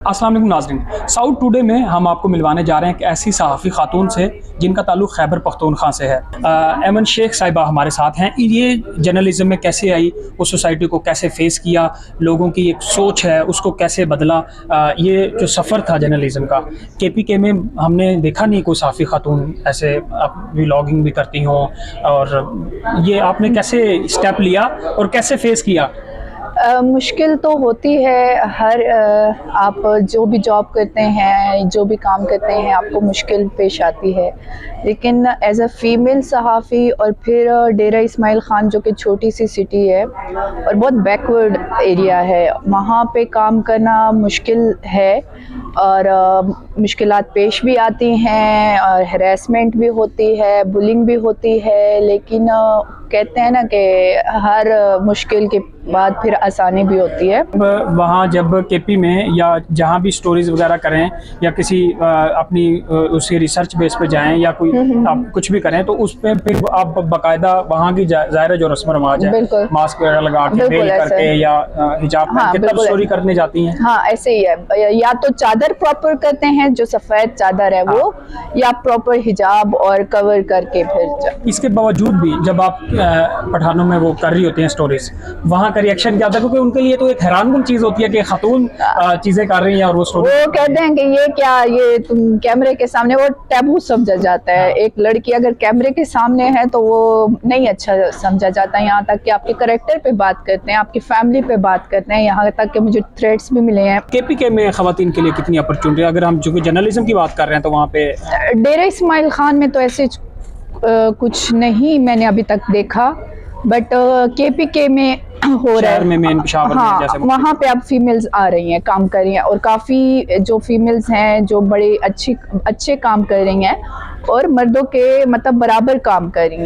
अस्सलाम वालेकुम नाज़रीन, साउथ टुडे में हम आपको मिलवाने जा रहे हैं एक ऐसी सहाफ़ी खातून से जिनका ताल्लुक़ खैबर पख्तूनख्वा से है। ऐमन शेख साहिबा हमारे साथ हैं। ये जर्नलिज़म में कैसे आई, उस सोसाइटी को कैसे फ़ेस किया, लोगों की एक सोच है उसको कैसे बदला, ये जो सफ़र था जर्नलिज़म का। KPK में हमने देखा नहीं कोई सहाफ़ी खातून ऐसे व्लॉगिंग भी करती हों, और ये आपने कैसे स्टेप लिया और कैसे फ़ेस किया? मुश्किल तो होती है हर आप जो भी जॉब करते हैं, जो भी काम करते हैं, आपको मुश्किल पेश आती है। लेकिन एज़ अ फ़ीमेल सहाफ़ी और फिर डेरा इस्माइल ख़ान जो कि छोटी सी सिटी है और बहुत बैकवर्ड एरिया है, वहाँ पे काम करना मुश्किल है और मुश्किलात पेश भी आती हैं और हैरेसमेंट भी होती है, बुलिंग भी होती है। लेकिन कहते हैं ना कि हर मुश्किल के बाद फिर आसानी भी होती है। वहाँ जब KP में या जहाँ भी स्टोरीज़ वगैरह करें या किसी अपनी उसकी रिसर्च बेस पे जाएं या कोई आप कुछ भी करें, तो उस पे फिर आप बाकायदा वहाँ की ज़ाहिर जो रस्म रवाज है, मास्क वगैरह लगा के वेल करके या हिजाब पहन के तब स्टोरी करने जाती हैं। हाँ, ऐसे ही है। या तो चादर प्रॉपर करते हैं, जो सफ़ेद चादर है वो, या प्रॉपर हिजाब और कवर करके फिर। इसके बावजूद भी जब आप पठानों में वो कर रही होती हैं स्टोरीज, वहाँ का रिएक्शन क्या था? क्योंकि उनके लिए तो एक हैरानकुन चीज़ होती है कि खातून चीज़ें कर रही हैं और वो कहते हैं कि ये क्या, ये तुम कैमरे के सामने, वो टैबू समझा जाता है। एक लड़की अगर कैमरे के सामने है तो वो नहीं अच्छा समझा जाता। यहाँ तक कि आपके करैक्टर पे बात करते हैं, आपकी फैमिली पे बात करते हैं, यहाँ तक कि मुझे थ्रेट्स भी मिले हैं। KPK में ख़वातीन के लिए कितनी अपॉर्चुनिटी, अगर हम जो जर्नलिज्म की बात कर रहे हैं तो वहाँ पे डेरा इस्माइल ख़ान में तो ऐसे कुछ नहीं मैंने अभी तक देखा, बट KPK में हो रहा है। में पेशावर हाँ, में जैसे वहाँ पे अब फीमेल्स आ रही हैं, काम कर रही हैं, और काफ़ी जो फीमेल्स हैं जो बड़े अच्छे काम कर रही हैं और मर्दों के मतलब बराबर काम कर रही हैं।